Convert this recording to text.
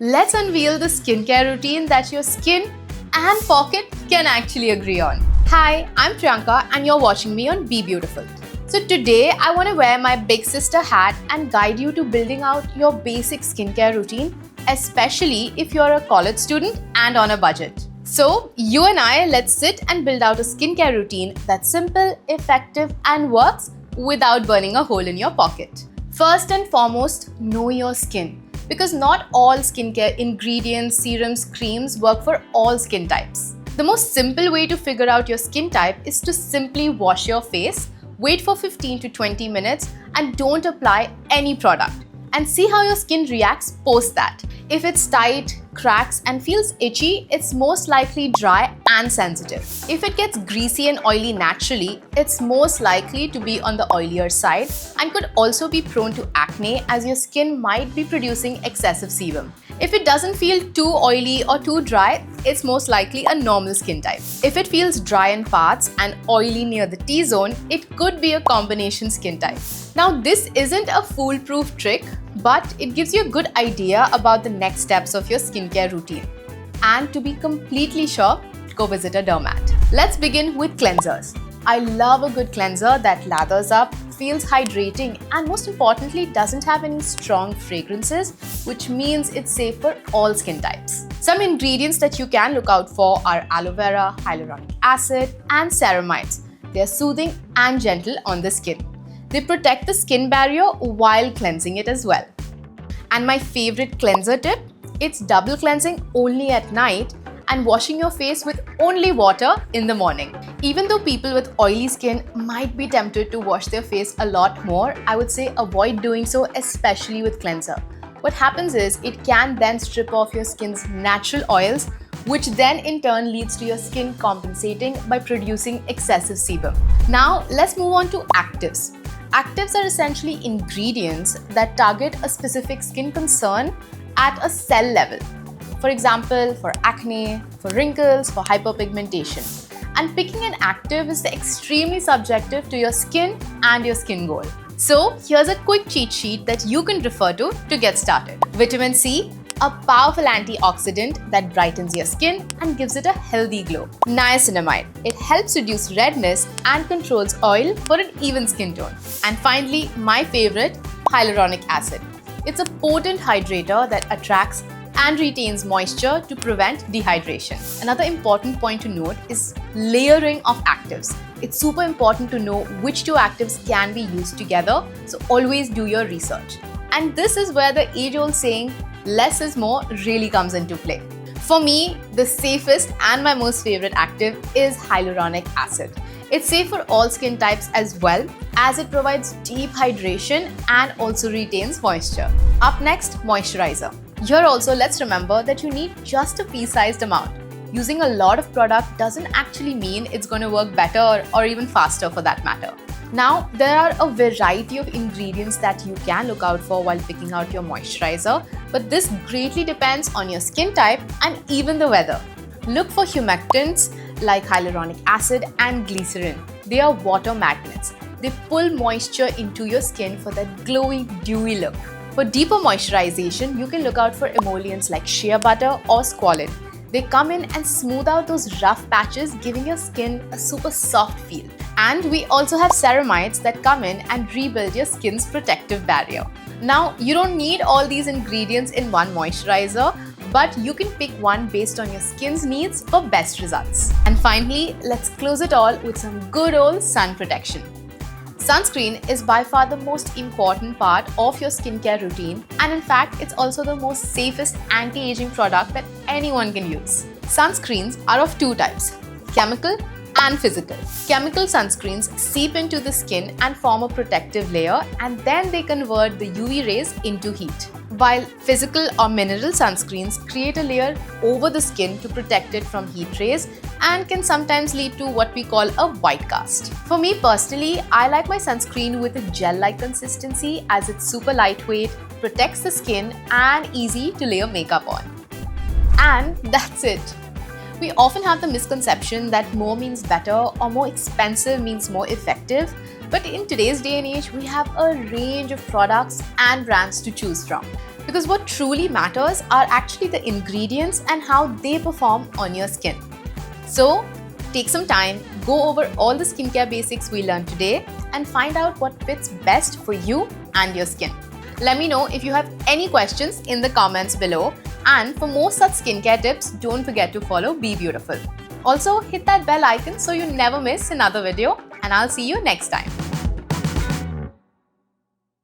let's unveil the skincare routine that your skin and pocket can actually agree on. Hi, I'm Priyanka and you're watching me on BeBeautiful. So today I want to wear my big sister hat and guide you to building out your basic skincare routine, especially if you're a college student and on a budget. So you and I, let's sit and build out a skincare routine that's simple, effective and works without burning a hole in your pocket. First and foremost, know your skin. Because not all skincare ingredients, serums, creams work for all skin types. The most simple way to figure out your skin type is to simply wash your face, wait for 15 to 20 minutes and don't apply any product. And see how your skin reacts post that. If it's tight, cracks and feels itchy, it's most likely dry and sensitive. If it gets greasy and oily naturally, it's most likely to be on the oilier side and could also be prone to acne as your skin might be producing excessive sebum. If it doesn't feel too oily or too dry, it's most likely a normal skin type. If it feels dry in parts and oily near the T-zone, it could be a combination skin type. Now, this isn't a foolproof trick, but it gives you a good idea about the next steps of your skincare routine. And to be completely sure, go visit a dermat. Let's begin with cleansers. I love a good cleanser that lathers up, feels hydrating, and most importantly, doesn't have any strong fragrances, which means it's safe for all skin types. Some ingredients that you can look out for are aloe vera, hyaluronic acid, and ceramides. They're soothing and gentle on the skin. They protect the skin barrier while cleansing it as well. And my favorite cleanser tip, it's double cleansing only at night and washing your face with only water in the morning. Even though people with oily skin might be tempted to wash their face a lot more, I would say avoid doing so, especially with cleanser. What happens is it can then strip off your skin's natural oils, which then in turn leads to your skin compensating by producing excessive sebum. Now let's move on to actives. Actives are essentially ingredients that target a specific skin concern at a cell level. For example, for acne, for wrinkles, for hyperpigmentation. And picking an active is extremely subjective to your skin and your skin goal. So here's a quick cheat sheet that you can refer to get started. Vitamin C, a powerful antioxidant that brightens your skin and gives it a healthy glow. Niacinamide, it helps reduce redness and controls oil for an even skin tone. And finally, my favorite, hyaluronic acid. It's a potent hydrator that attracts and retains moisture to prevent dehydration. Another important point to note is layering of actives. It's super important to know which two actives can be used together, so always do your research. And this is where the age-old saying, less is more, really comes into play. For me, the safest and my most favorite active is hyaluronic acid. It's safe for all skin types as well, as it provides deep hydration and also retains moisture. Up next, moisturizer. Here also, let's remember that you need just a pea-sized amount. Using a lot of product doesn't actually mean it's going to work better or even faster for that matter. Now, there are a variety of ingredients that you can look out for while picking out your moisturizer, but this greatly depends on your skin type and even the weather. Look for humectants like hyaluronic acid and glycerin. They are water magnets. They pull moisture into your skin for that glowy, dewy look. For deeper moisturization, you can look out for emollients like shea butter or squalene. They come in and smooth out those rough patches, giving your skin a super soft feel. And we also have ceramides that come in and rebuild your skin's protective barrier. Now, you don't need all these ingredients in one moisturizer, but you can pick one based on your skin's needs for best results. And finally, let's close it all with some good old sun protection. Sunscreen is by far the most important part of your skincare routine, and in fact, it's also the most safest anti-aging product that anyone can use. Sunscreens are of two types, chemical and physical. Chemical sunscreens seep into the skin and form a protective layer, and then they convert the UV rays into heat. While physical or mineral sunscreens create a layer over the skin to protect it from heat rays and can sometimes lead to what we call a white cast. For me personally, I like my sunscreen with a gel-like consistency as it's super lightweight, protects the skin and easy to layer makeup on. And that's it. We often have the misconception that more means better or more expensive means more effective, but in today's day and age, we have a range of products and brands to choose from. Because what truly matters are actually the ingredients and how they perform on your skin. So, take some time, go over all the skincare basics we learned today and find out what fits best for you and your skin. Let me know if you have any questions in the comments below. And for more such skincare tips, don't forget to follow BeBeautiful. Also, hit that bell icon so you never miss another video, and I'll see you next time.